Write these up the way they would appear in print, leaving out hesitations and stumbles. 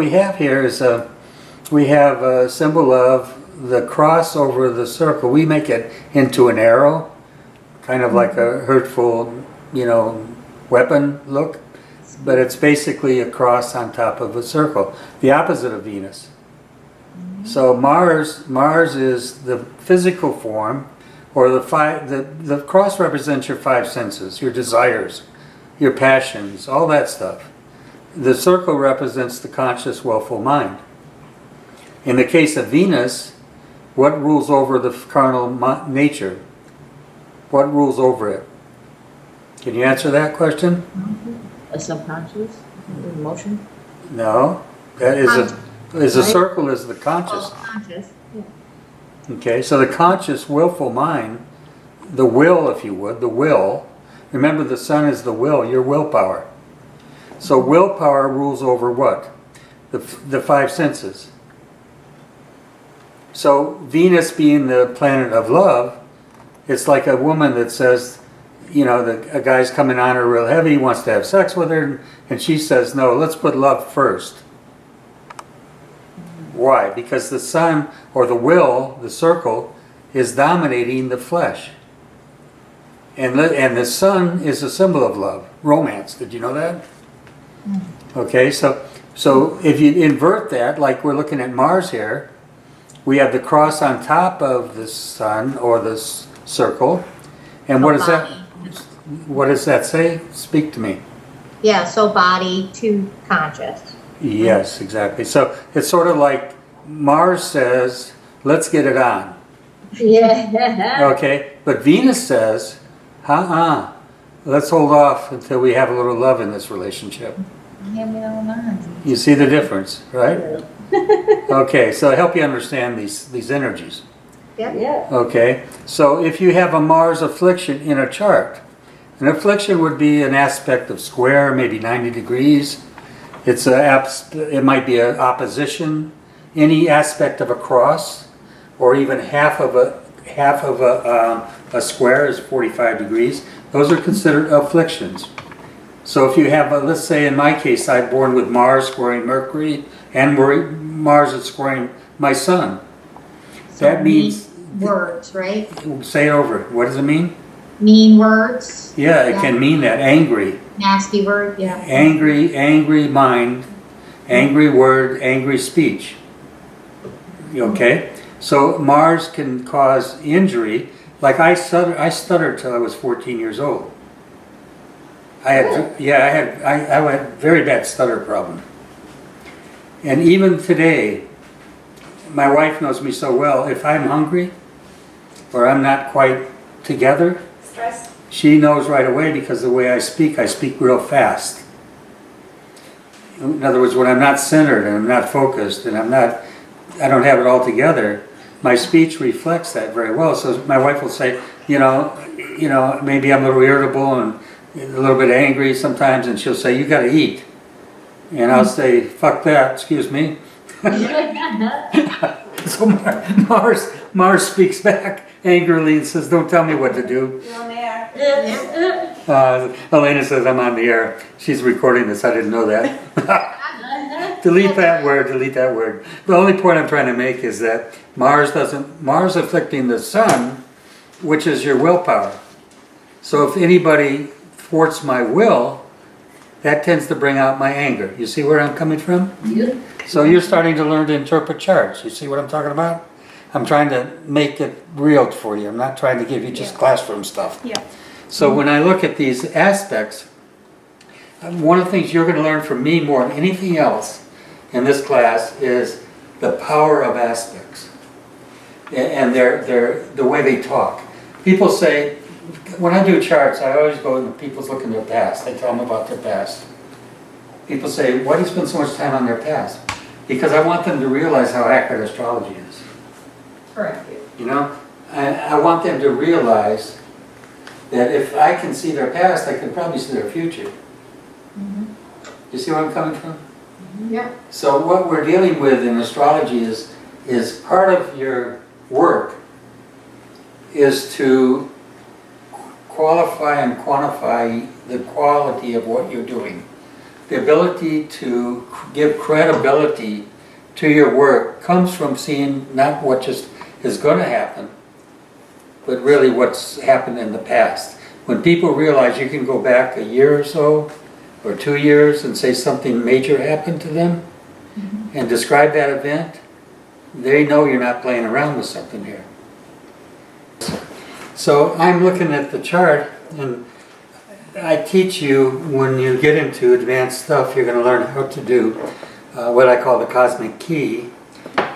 we have here is we have a symbol of the cross over the circle. We make it into an arrow, kind of like a hurtful, weapon look, but it's basically a cross on top of a circle, the opposite of Venus. So Mars is the physical form, or the cross represents your five senses, your desires, your passions, all that stuff. The circle represents the conscious, willful mind. In the case of Venus, what rules over the carnal nature? What rules over it? Can you answer that question? A subconscious emotion? No. That is a circle is the conscious. Oh, conscious. Yeah. Okay, so the conscious, willful mind, the will, if you would, the will. Remember, the sun is the will, your willpower. So willpower rules over what? The five senses. So Venus being the planet of love, it's like a woman that says, a guy's coming on her real heavy, wants to have sex with her, and she says, no, let's put love first. Why? Because the sun, or the will, the circle, is dominating the flesh. And the sun is a symbol of love, romance. Did you know that? Okay, so if you invert that, like we're looking at Mars here, we have the cross on top of the sun, or the circle. And what does that say? Speak to me. Yeah, so body to conscious. Yes, exactly. So it's sort of like Mars says, let's get it on. Yeah. Okay, but Venus says, let's hold off until we have a little love in this relationship. You see the difference, right? Okay, so I help you understand these energies. Yeah. Okay, so if you have a Mars affliction in a chart, an affliction would be an aspect of square, maybe 90 degrees. It might be an opposition, any aspect of a cross, or even half of a square is 45 degrees. Those are considered afflictions. So if you have, let's say in my case, I'm born with Mars squaring Mercury, and Mars is squaring my sun. So that means words, right? Say it over. What does it mean? Mean words. Yeah, it can mean that. Angry. Nasty word, yeah. Angry mind, angry word, angry speech. Okay? So Mars can cause injury. Like I stuttered till I was 14 years old. I had very bad stutter problem. And even today, my wife knows me so well, if I'm hungry or I'm not quite together, Stress. she knows right away, because the way I speak real fast. In other words, when I'm not centered and I'm not focused and I don't have it all together, my speech reflects that very well. So my wife will say, maybe I'm a little irritable and a little bit angry sometimes, and she'll say, you got to eat. And I'll say, fuck that, excuse me. So Mars speaks back angrily and says, don't tell me what to do. You're on there. Elena says I'm on the air. She's recording this, I didn't know that. Delete that word. The only point I'm trying to make is that Mars afflicting the sun, which is your willpower. So if anybody thwarts my will, that tends to bring out my anger. You see where I'm coming from? Yeah. So you're starting to learn to interpret charts. You see what I'm talking about? I'm trying to make it real for you. I'm not trying to give you just classroom stuff. Yeah. So when I look at these aspects, one of the things you're going to learn from me more than anything else in this class is the power of aspects and the way they talk. People say, when I do charts, I always go and people's look in their past. I tell them about their past. People say, why do you spend so much time on their past? Because I want them to realize how accurate astrology is. Correct. I want them to realize that if I can see their past, I can probably see their future. You see where I'm coming from? Yeah. So what we're dealing with in astrology is part of your work is to qualify and quantify the quality of what you're doing. the ability to give credibility to your work comes from seeing not what just is going to happen, but really what's happened in the past. When people realize you can go back a year or so, or 2 years, and say something major happened to them, and describe that event, they know you're not playing around with something here. So I'm looking at the chart, and I teach you, when you get into advanced stuff, you're going to learn how to do what I call the cosmic key,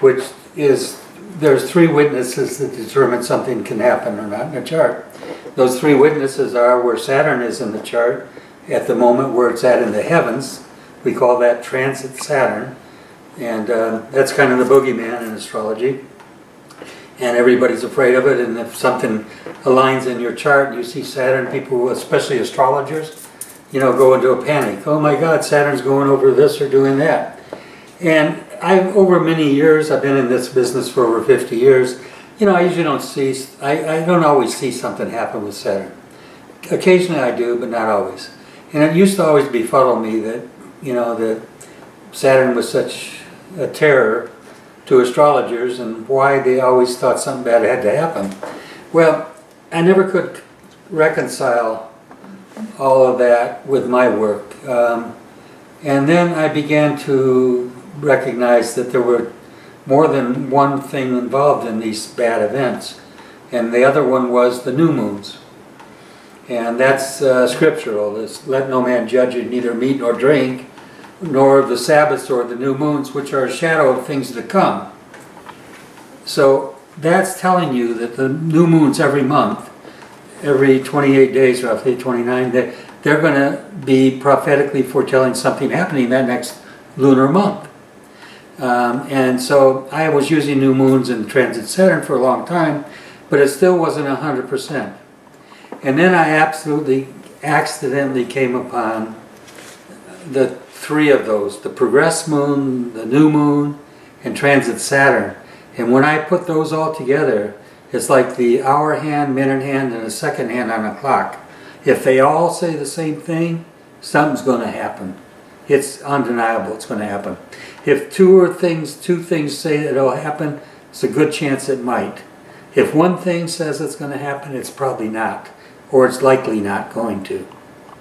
which is, there's 3 witnesses that determine something can happen or not in a chart. Those 3 witnesses are where Saturn is in the chart at the moment, where it's at in the heavens. We call that transit Saturn, and that's kind of the boogeyman in astrology. And everybody's afraid of it, and if something aligns in your chart and you see Saturn, people, especially astrologers, go into a panic. Oh my God, Saturn's going over this or doing that. And over many years, I've been in this business for over 50 years, I usually don't see, I don't always see something happen with Saturn. Occasionally I do, but not always. And it used to always befuddle me that, that Saturn was such a terror to astrologers, and why they always thought something bad had to happen. Well, I never could reconcile all of that with my work. And then I began to recognize that there were more than one thing involved in these bad events. And the other one was the new moons. And that's scriptural. It's, let no man judge you, neither meat nor drink, nor the Sabbaths or the new moons, which are a shadow of things to come. So that's telling you that the new moons every month, every 28 days, roughly 29, they're going to be prophetically foretelling something happening that next lunar month. And so I was using new moons and transit Saturn for a long time, but it still wasn't 100%. And then I absolutely accidentally came upon the 3 of those, the progress moon, the new moon, and transit Saturn. And when I put those all together, it's like the hour hand, minute hand, and a second hand on a clock. If they all say the same thing, something's going to happen. It's undeniable it's going to happen. If two things say it'll happen, it's a good chance it might. If one thing says it's going to happen, it's probably not, or it's likely not going to.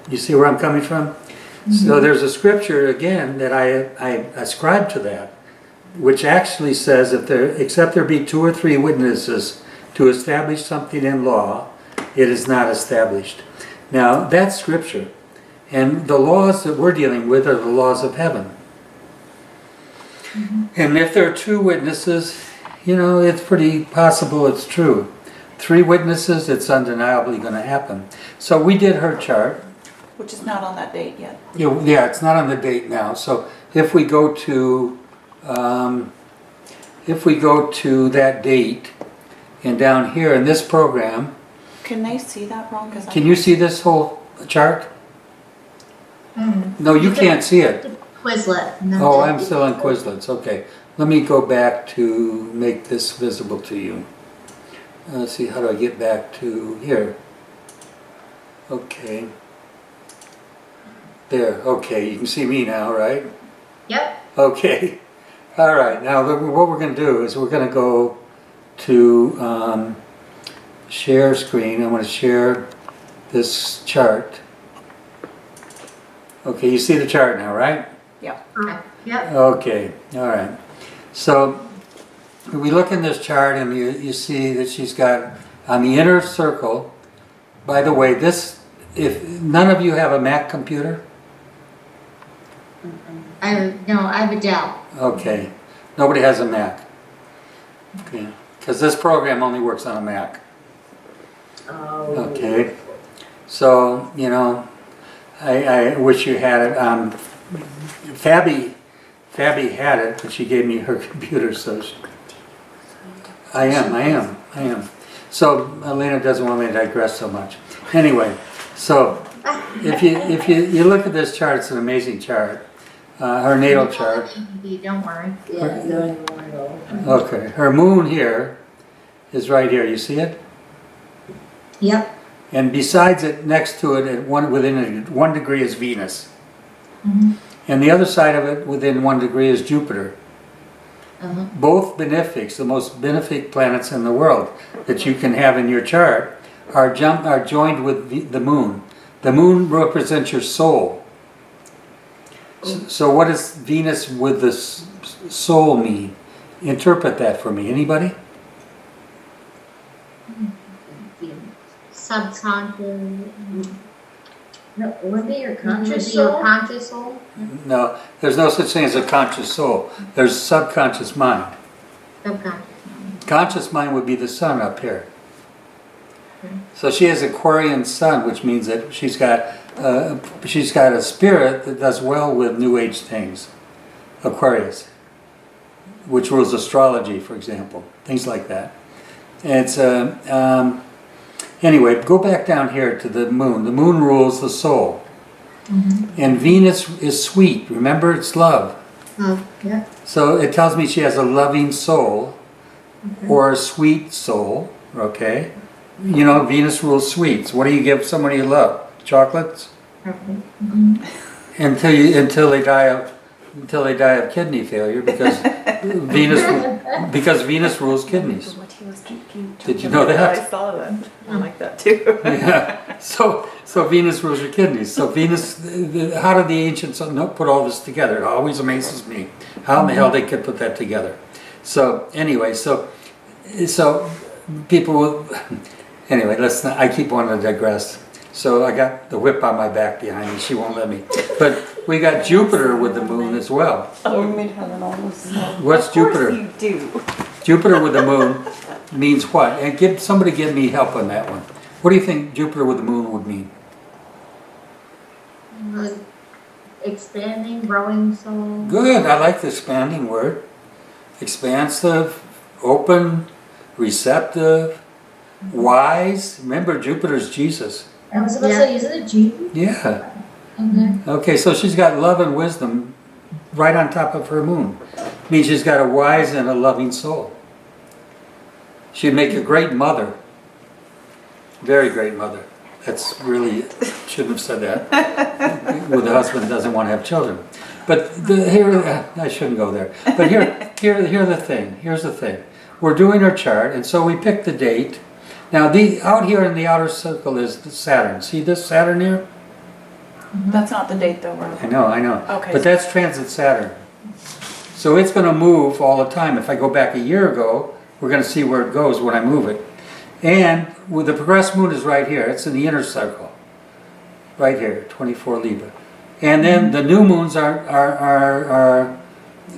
You see where I'm coming from? So there's a scripture, again, that I ascribe to that, which actually says, except there be 2 or 3 witnesses to establish something in law, it is not established. Now, that's scripture. And the laws that we're dealing with are the laws of heaven. And if there are 2 witnesses, it's pretty possible it's true. 3 witnesses, it's undeniably going to happen. So we did her chart. Which is not on that date yet. Yeah, it's not on the date now. So if we go to that date, and down here in this program, Can they see that wrong? can you see this whole chart? No, you can't see it. Quizlet. Oh, I'm still on Quizlets. Okay, let me go back to make this visible to you. Let's see, how do I get back to here? Okay. There, okay, you can see me now, right? Yep. Okay. All right, now what we're going to do is we're going to go to share screen. I'm going to share this chart. Okay, you see the chart now, right? Yeah. Yep. Okay, all right. So we look in this chart and you see that she's got on the inner circle, by the way, if none of you have a Mac computer? I have a Dell. Okay, nobody has a Mac. Okay, because this program only works on a Mac. Oh. Okay, so I wish you had it. Fabi had it, but she gave me her computer, so I am. So Elena doesn't want me to digress so much. Anyway, so if you look at this chart, it's an amazing chart. Her natal chart. Don't worry. Okay, her moon here is right here. You see it? Yep. And besides it, next to it, within 1 degree is Venus. And the other side of it, within 1 degree, is Jupiter. Both benefics, the most benefic planets in the world that you can have in your chart, are joined with the moon. The moon represents your soul. So what does Venus with the soul mean? Interpret that for me. Anybody? Subconscious. No, would be your conscious Your soul? conscious soul. No, there's no such thing as a conscious soul. There's subconscious mind. Subconscious. Conscious mind would be the sun up here. So she has Aquarian sun, which means that she's got a spirit that does well with New Age things. Aquarius, which rules astrology, for example, things like that. And it's anyway. Go back down here to the moon. The moon rules the soul, and Venus is sweet. Remember, it's love. Oh, yeah. So it tells me she has a loving soul, or a sweet soul. Okay. You know, Venus rules sweets. What do you give somebody you love? Chocolates? Until they die of kidney failure, because Venus rules kidneys. Did you know that? I saw that. I like that too. Yeah. So Venus rules your kidneys. So Venus. How did the ancients put all this together? It always amazes me how in the hell they could put that together. So anyway, so people will. Anyway, let's not. I keep wanting to digress. So I got the whip on my back behind me. She won't let me. But we got Jupiter with the moon as well. Oh, we made her an almost. What's Jupiter? Of course you do. Jupiter with the moon means what? And somebody give me help on that one. What do you think Jupiter with the moon would mean? Expanding, growing soul. Good. I like the expanding word. Expansive, open, receptive, wise. Remember, Jupiter's Jesus. I was about to say, isn't it Jesus? Yeah. Okay. Okay, so she's got love and wisdom right on top of her moon. Means she's got a wise and a loving soul. She'd make a great mother. Very great mother. That's really, shouldn't have said that. With a husband who doesn't want to have children. But here, I shouldn't go there. But here's the thing. Here's the thing. We're doing her chart, and so we pick the date. Now, out here in the outer circle is Saturn. See this Saturn here? That's not the date though, I know. Okay. But that's transit Saturn. So it's going to move all the time. If I go back a year ago, we're going to see where it goes when I move it. And with the progressed moon is right here. It's in the inner circle. Right here, 24 Libra. And then the new moons are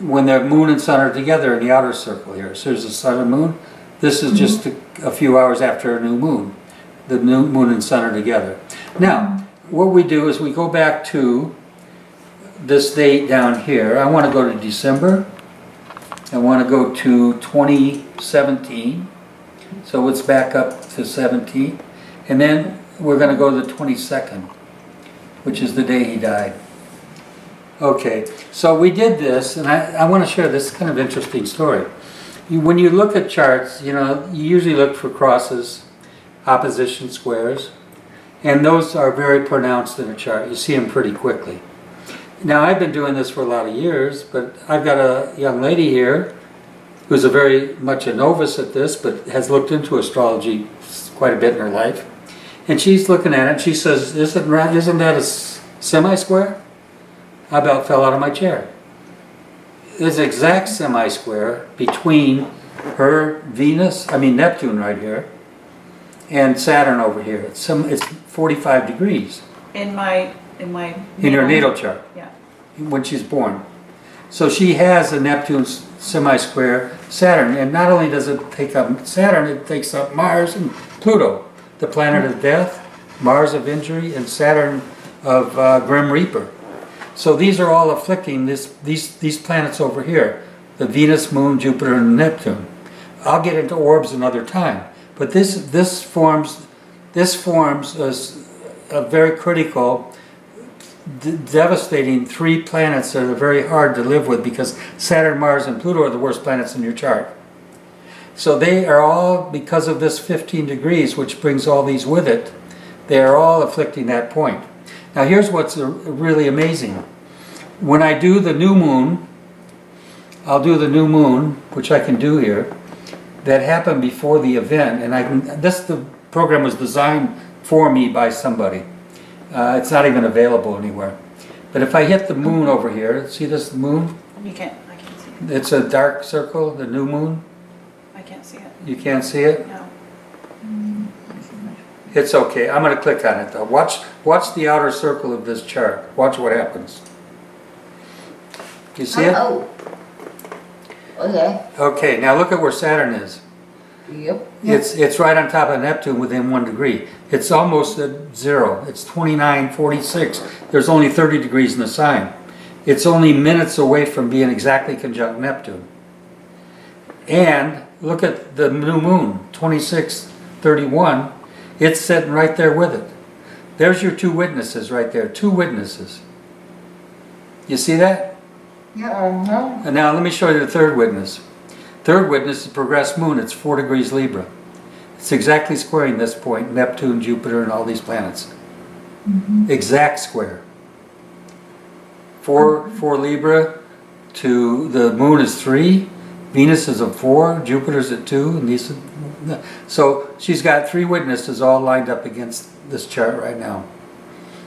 when the moon and sun are together in the outer circle here. So there's the sun and moon. This is just a few hours after a new moon. The new moon and sun are together. Now, what we do is we go back to this date down here. I want to go to December. I want to go to 2017. So it's back up to 17. And then we're going to go to the 22nd, which is the day he died. Okay, so we did this, and I want to share this kind of interesting story. When you look at charts, you usually look for crosses, opposition squares, and those are very pronounced in a chart. You see them pretty quickly. Now, I've been doing this for a lot of years, but I've got a young lady here who's very much a novice at this, but has looked into astrology quite a bit in her life. And she's looking at it, and she says, isn't that a semi-square? I about fell out of my chair. There's an exact semi-square between her Neptune right here, and Saturn over here. It's 45 degrees. In your natal chart. Yeah. When she's born. So she has a Neptune semi-square Saturn, and not only does it take up Saturn, it takes up Mars and Pluto, the planet of death, Mars of injury, and Saturn of Grim Reaper. So these are all afflicting these planets over here, the Venus, Moon, Jupiter, and Neptune. I'll get into orbs another time, but this forms a very critical, devastating 3 planets that are very hard to live with, because Saturn, Mars, and Pluto are the worst planets in your chart. So they are all, because of this 15 degrees, which brings all these with it, they are all afflicting that point. Now here's what's really amazing. when I do the new moon, I'll do the new moon, which I can do here, that happened before the event, and the program was designed for me by somebody. It's not even available anywhere. But if I hit the moon over here, see this moon? I can't see it. It's a dark circle, the new moon. I can't see it. You can't see it? No. It's okay. I'm going to click on it though. Watch the outer circle of this chart. Watch what happens. You see it? Oh. Okay. Okay, now look at where Saturn is. Yep. It's right on top of Neptune within 1 degree. It's almost at 0. It's 29:46. There's only 30 degrees in the sign. It's only minutes away from being exactly conjunct Neptune. And look at the new moon, 26:31. It's sitting right there with it. There's your 2 witnesses right there. 2 witnesses. You see that? Uh-huh. And now let me show you the 3rd witness. 3rd witness is progressed moon. It's 4 degrees Libra. It's exactly squaring this point, Neptune, Jupiter, and all these planets. Exact square. 4 Libra to the moon is 3. Venus is at 4. Jupiter's at 2. And these, so she's got 3 witnesses all lined up against this chart right now.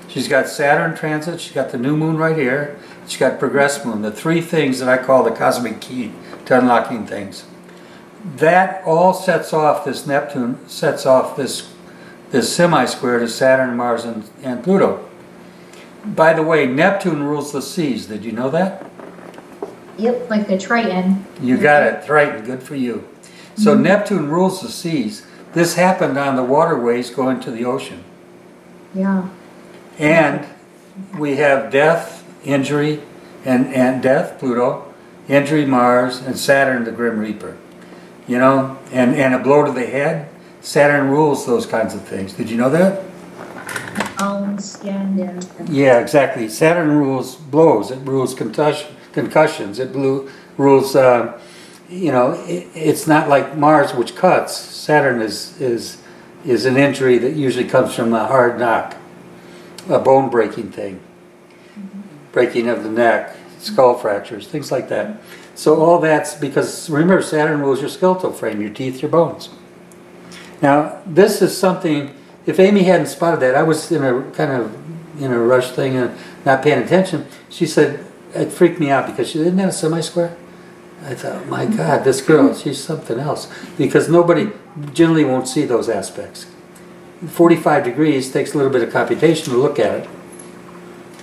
She's got Saturn transit. She's got the new moon right here. She's got progressed moon. The 3 things that I call the cosmic key to unlocking things. That all sets off this Neptune, sets off this semi-square to Saturn, Mars, and Pluto. By the way, Neptune rules the seas. Did you know that? Yep, like the Triton. You got it right. Good for you. So Neptune rules the seas. This happened on the waterways going to the ocean. Yeah. And we have death, injury, and death, Pluto, injury, Mars, and Saturn, the Grim Reaper. You know, and a blow to the head, Saturn rules those kinds of things. Did you know that? Skin. Yeah. Yeah, exactly. Saturn rules blows. It rules concussions. It rules, you know, it's not like Mars, which cuts. Saturn is an injury that usually comes from a hard knock, a bone-breaking thing, breaking of the neck, skull fractures, things like that. So all that's because, remember, Saturn rules your skeletal frame, your teeth, your bones. Now, this is something, if Amy hadn't spotted that, I was in a kind of in a rush thing and not paying attention. She said, it freaked me out because she, isn't that a semi-square? I thought, my God, this girl, she's something else. Because nobody generally won't see those aspects. 45 degrees takes a little bit of computation to look at it.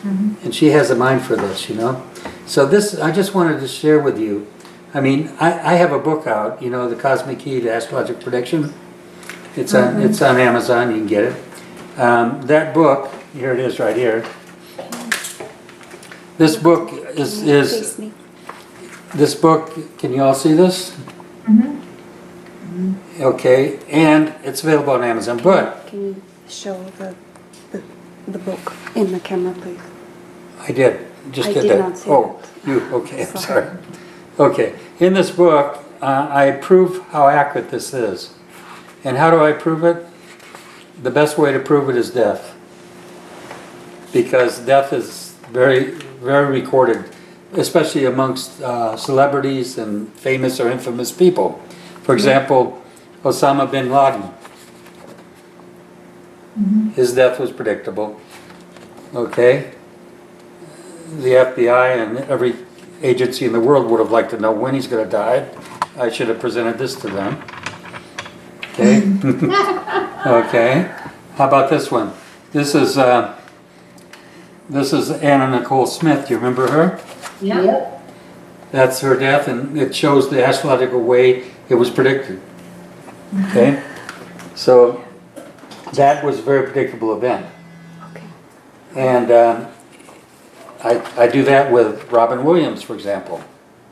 And she has a mind for this, you know. So this, I just wanted to share with you. I mean, I have a book out, you know, The Cosmic Key to Astrological Prediction. It's on Amazon, you can get it. That book, here it is right here. This book is this book, can you all see this? Okay, and it's available on Amazon, but Can you show the book in the camera, please? I did. Just I did did that. not see Oh, you, okay, I'm sorry. Okay, in this book, I prove how accurate this is. And how do I prove it? The best way to prove it is death. Because death is very, very recorded, especially amongst celebrities and famous or infamous people. For example, Osama bin Laden. His death was predictable. Okay? The FBI and every agency in the world would have liked to know when he's going to die. I should have presented this to them. Okay? Okay. How about this one? This is Anna Nicole Smith. Do you remember her? Yep. That's her death, and it shows the astrological way it was predicted. Okay? So that was a very predictable event. Okay. And I do that with Robin Williams, for example.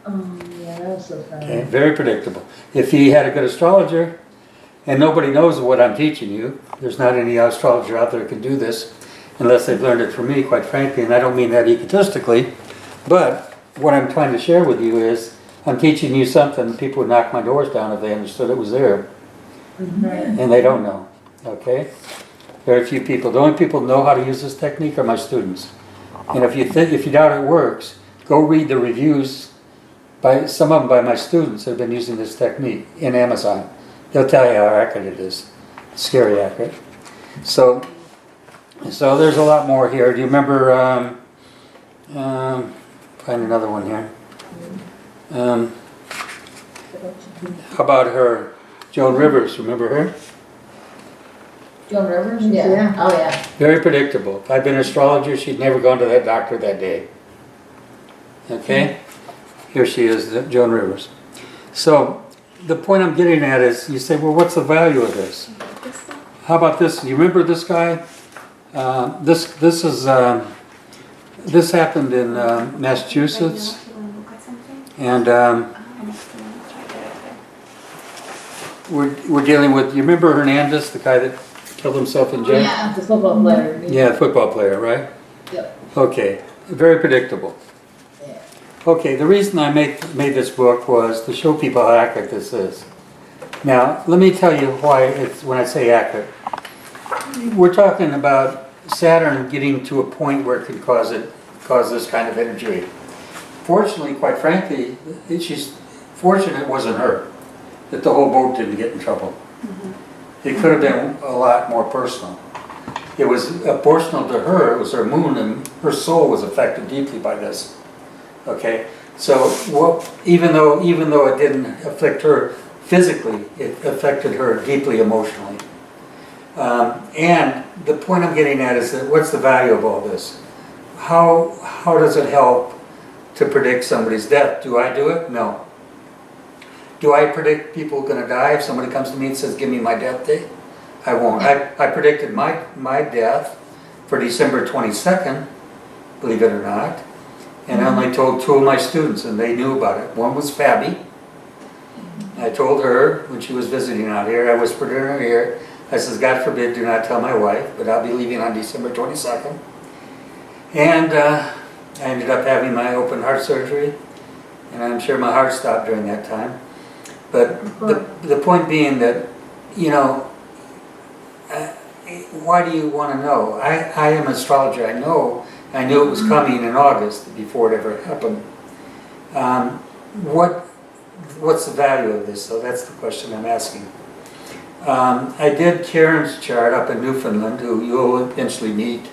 Oh, yeah, that was so funny. Okay? Very predictable. If he had a good astrologer, and nobody knows what I'm teaching you, there's not any astrologer out there that can do this, unless they've learned it from me, quite frankly, and I don't mean that egotistically, but what I'm trying to share with you is I'm teaching you something people would knock my doors down if they understood it was there. And they don't know. Okay? Very few people. The only people who know how to use this technique are my students. And if you doubt it works, go read the reviews by some of them by my students who have been using this technique in Amazon. They'll tell you how accurate it is. It's scary accurate. So there's a lot more here. Do you remember? Find another one here. How about her, Joan Rivers? Remember her? Joan Rivers? Yeah. Oh, yeah. Very predictable. If I'd been an astrologer, she'd never gone to that doctor that day. Okay? Here she is, Joan Rivers. So, the point I'm getting at is, you say, well, what's the value of this? How about this? You remember this guy? This happened in Massachusetts. And we're dealing with, you remember Hernandez, the guy that killed himself in jail? Yeah. The football player. Yeah, football player, right? Yep. Okay, very predictable. Yeah. Okay, the reason I made this book was to show people how accurate this is. Now, let me tell you why it's when I say accurate. We're talking about Saturn getting to a point where it can cause this kind of energy. Fortunately, quite frankly, she's fortunate it wasn't her, that the whole boat didn't get in trouble. It could have been a lot more personal. It was personal to her, it was her moon, and her soul was affected deeply by this. Okay, so even though it didn't affect her physically, it affected her deeply emotionally. And the point I'm getting at is that what's the value of all this? How does it help to predict somebody's death? Do I do it? No. Do I predict people are going to die? If somebody comes to me and says, give me my death date, I won't. I predicted my death for December 22nd, believe it or not, and I only told 2 of my students, and they knew about it. One was Fabi. I told her when she was visiting out here, I whispered in her ear, I says, God forbid, do not tell my wife, but I'll be leaving on December 22nd. And I ended up having my open heart surgery, and I'm sure my heart stopped during that time. But the point being that, you know, why do you want to know? I am an astrologer. I knew it was coming in August before it ever happened. What's the value of this? So that's the question I'm asking. I did Karen's chart up in Newfoundland, who you'll eventually meet.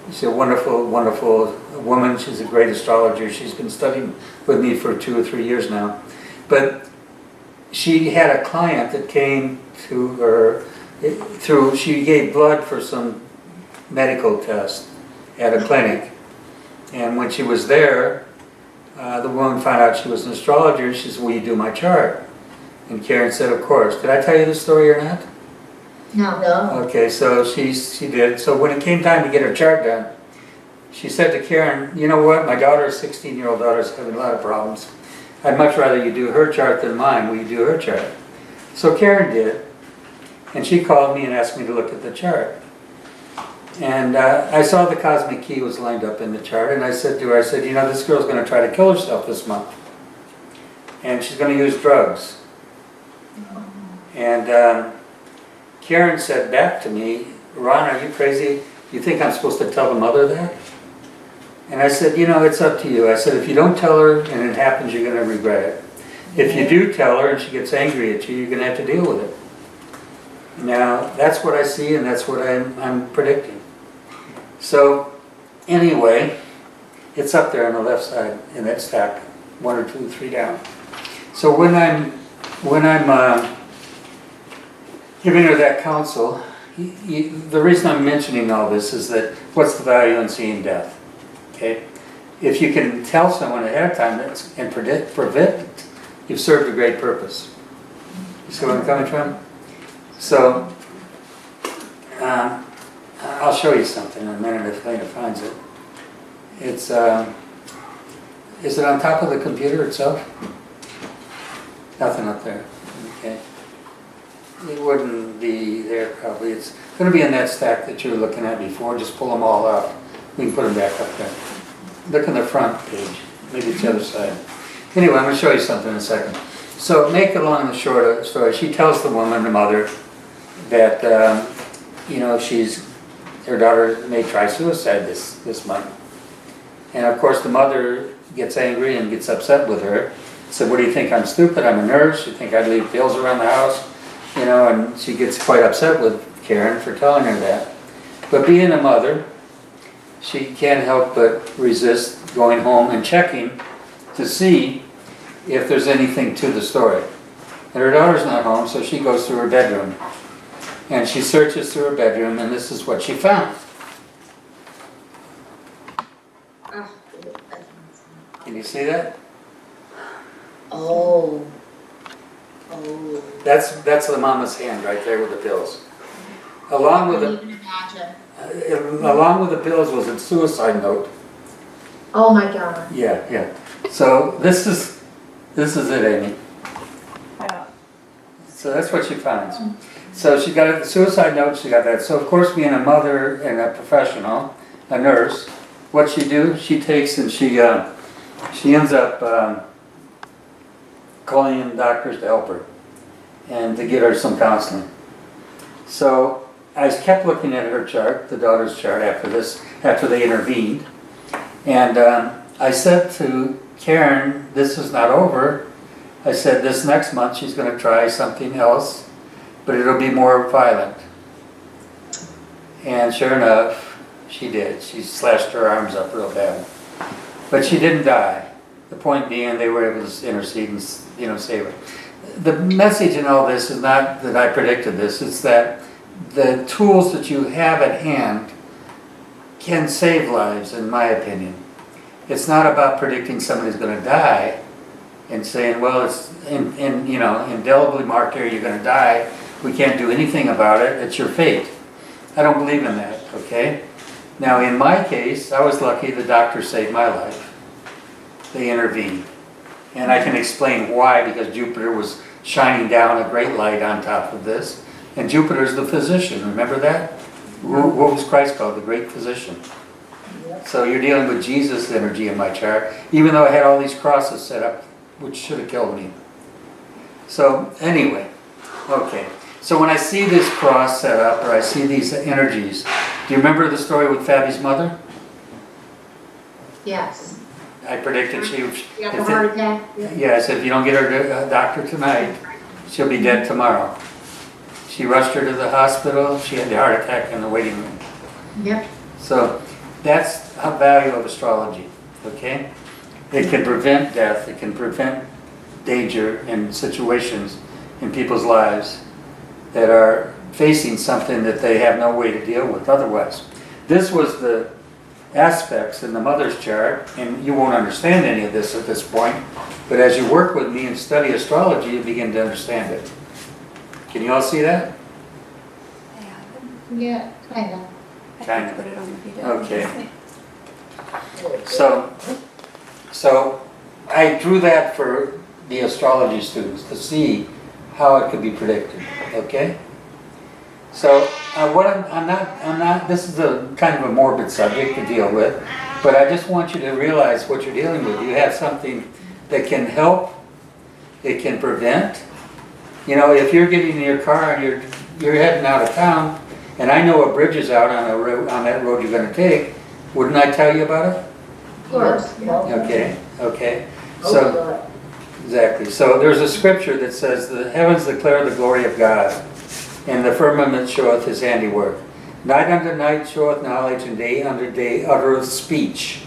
She's a wonderful, wonderful woman. She's a great astrologer. She's been studying with me for 2 or 3 years now. But she had a client that came to her she gave blood for some medical test at a clinic. And when she was there, the woman found out she was an astrologer. She said, will you do my chart? And Karen said, of course. Did I tell you the story or not? No. Okay, so she did. So when it came time to get her chart done, she said to Karen, you know what, my daughter's 16-year-old daughter's having a lot of problems. I'd much rather you do her chart than mine. Will you do her chart? So Karen did. And she called me and asked me to look at the chart. And I saw the cosmic key was lined up in the chart, and I said to her, you know, this girl's going to try to kill herself this month. And she's going to use drugs. And Karen said back to me, Ron, are you crazy? You think I'm supposed to tell the mother that? And I said, you know, it's up to you. I said, if you don't tell her and it happens, you're going to regret it. If you do tell her and she gets angry at you, you're going to have to deal with it. Now, that's what I see, and that's what I'm predicting. So, anyway, it's up there on the left side in that stack, 1 or 2 or 3 down. So when I'm giving her that counsel, the reason I'm mentioning all this is that what's the value in seeing death? Okay, if you can tell someone ahead of time and prevent, you've served a great purpose. You see where I'm coming from? So, I'll show you something in a minute if Lena finds it. It's, is it on top of the computer itself? Nothing up there. Okay. It wouldn't be there probably. It's going to be in that stack that you were looking at before. Just pull them all out. We can put them back up there. Look on the front page. Maybe it's the other side. Anyway, I'm going to show you something in a second. So, make it long and short story. She tells the woman, the mother, that you know, her daughter may try suicide this month. And of course the mother gets angry and gets upset with her. Said, what do you think, I'm stupid, I'm a nurse, you think I'd leave pills around the house? You know, and she gets quite upset with Karen for telling her that. But being a mother, she can't help but resist going home and checking to see if there's anything to the story. And her daughter's not home, so she goes through her bedroom. And she searches through her bedroom, and this is what she found. Ah, Can you see that? oh. Oh. That's the mama's hand right there with the pills. Along with I the can't even imagine. along with the pills was a suicide note. Oh my God. Yeah, yeah. So this is it, Amy. Yeah. So that's what she finds. So she got a suicide note. She got that. So of course, being a mother and a professional, a nurse, what she do? She takes and she ends up calling in doctors to help her and to get her some counseling. So I kept looking at her chart, the daughter's chart, after they intervened, and I said to Karen, "This is not over." I said, "This next month she's going to try something else, but it'll be more violent." And sure enough, she did. She slashed her arms up real bad, but she didn't die. The point being, they were able to intercede and save her. The message in all this is not that I predicted this, it's that the tools that you have at hand can save lives, in my opinion. It's not about predicting somebody's going to die and saying, well, it's indelibly marked here, you're going to die, we can't do anything about it, it's your fate. I don't believe in that, okay? Now in my case, I was lucky the doctor saved my life. They intervened. And I can explain why, because Jupiter was shining down a great light on top of this. And Jupiter's the physician, remember that? What was Christ called? The great physician. So you're dealing with Jesus' energy in my chart, even though I had all these crosses set up, which should have killed me. So anyway, okay. So when I see this cross set up, or I see these energies, do you remember the story with Fabi's mother? Yes. I predicted she would... You have a heart attack? Yeah, I said, if you don't get her to a doctor tonight, she'll be dead tomorrow. She rushed her to the hospital. She had the heart attack in the waiting room. Yep. So that's the value of astrology, okay? It can prevent death. It can prevent danger in situations in people's lives that are facing something that they have no way to deal with otherwise. This was the aspects in the mother's chart, and you won't understand any of this at this point, but as you work with me and study astrology, you begin to understand it. Can you all see that? Yeah, kind of. I Kind can of. put it on the video. Okay. So I drew that for the astrology students to see how it could be predicted, okay? So I'm not, this is a kind of a morbid subject to deal with, but I just want you to realize what you're dealing with. You have something that can help, it can prevent. You know, if you're getting in your car and you're heading out of town, and I know a bridge is out on that road you're going to take, wouldn't I tell you about it? Of course. Okay. So, exactly. So there's a scripture that says, the heavens declare the glory of God, and the firmament showeth his handiwork. Night unto night showeth knowledge, and day unto day uttereth speech.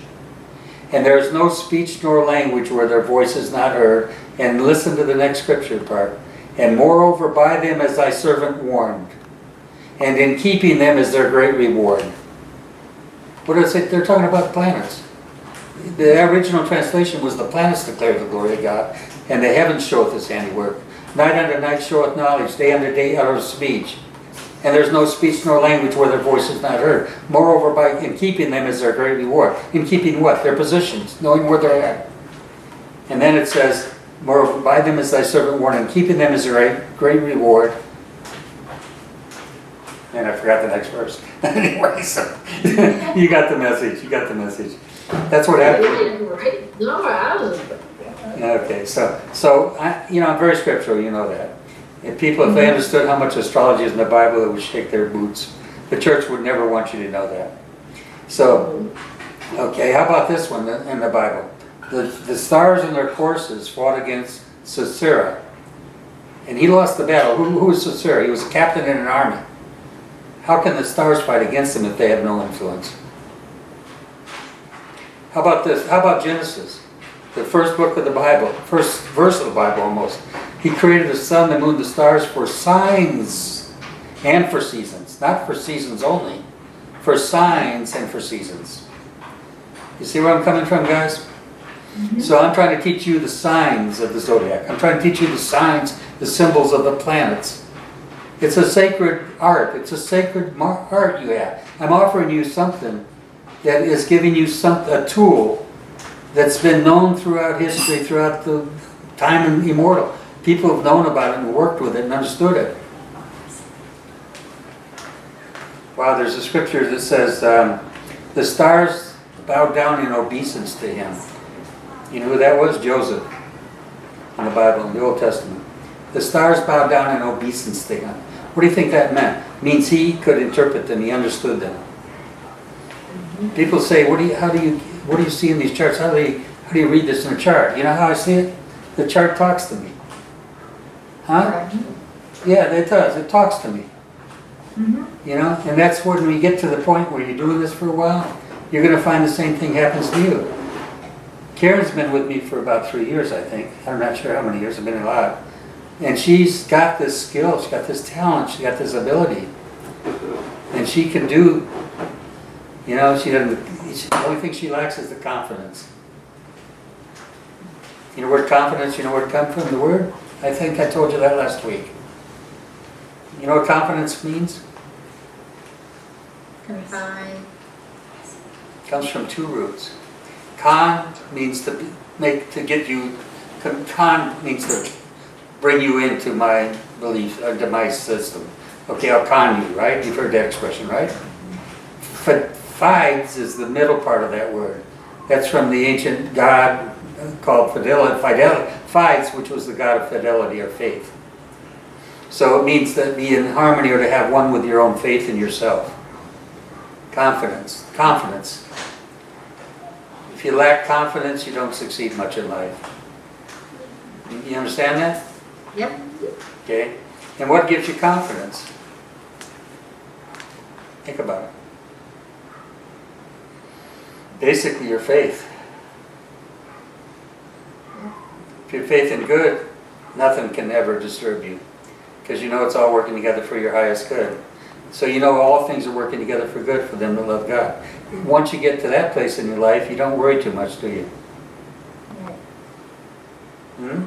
And there is no speech nor language where their voice is not heard. And listen to the next scripture part. And moreover by them is thy servant warned, and in keeping them is their great reward. What does it say? They're talking about planets. The original translation was the planets declare the glory of God, and the heavens showeth his handiwork. Night unto night showeth knowledge, day unto day uttereth speech. And there's no speech nor language where their voice is not heard. Moreover, in keeping them is their great reward. In keeping what? Their positions, knowing where they're at. And then it says, moreover, by them is thy servant warned, and keeping them is their great reward. And I forgot the next verse. Anyway, so you got the message. That's what happened. No, I was. Okay, so I'm very scriptural, you know that. If they understood how much astrology is in the Bible, it would shake their boots. The church would never want you to know that. So, Okay, how about this one in the Bible? The stars in their courses fought against Sisera. And he lost the battle. Who was Sisera? He was a captain in an army. How can the stars fight against him if they have no influence? How about this? How about Genesis? The first book of the Bible, first verse of the Bible almost. He created the sun, the moon, the stars for signs and for seasons. Not for seasons only. For signs and for seasons. You see where I'm coming from, guys? So I'm trying to teach you the signs of the zodiac. I'm trying to teach you the signs, the symbols of the planets. It's a sacred art. It's a sacred art you have. I'm offering you something that is giving you a tool that's been known throughout history, throughout the time immortal. People have known about it and worked with it and understood it. Wow, there's a scripture that says, the stars bowed down in obeisance to him. You know who that was? Joseph in the Bible, in the Old Testament. The stars bowed down in obeisance to him. What do you think that meant? It means he could interpret them, he understood them. People say, what do you see in these charts? How do you read this in a chart? You know how I see it? The chart talks to me. Huh? Yeah, it does. It talks to me. You know, and that's when we get to the point where you're doing this for a while, you're going to find the same thing happens to you. Karen's been with me for about 3 years, I think. I'm not sure how many years. I've been a lot. And she's got this skill, she's got this talent, she's got this ability. And she can do, you know, the only thing she lacks is the confidence. You know the word confidence, you know where it comes from, the word? I think I told you that last week. You know what confidence means? Fine. It comes from two roots. Con means to get you, con means to bring you into my belief, to my system. Okay, I'll con you, right? You've heard that expression, right? Fides is the middle part of that word. That's from the ancient god called Fides, which was the god of fidelity or faith. So it means to be in harmony or to have one with your own faith in yourself. Confidence. Confidence. If you lack confidence, you don't succeed much in life. You understand that? Yep. Okay. And what gives you confidence? Think about it. Basically, your faith. If your faith in good, nothing can ever disturb you. Because you know it's all working together for your highest good. So you know all things are working together for good for them that love God. Once you get to that place in your life, you don't worry too much, do you? Hmm?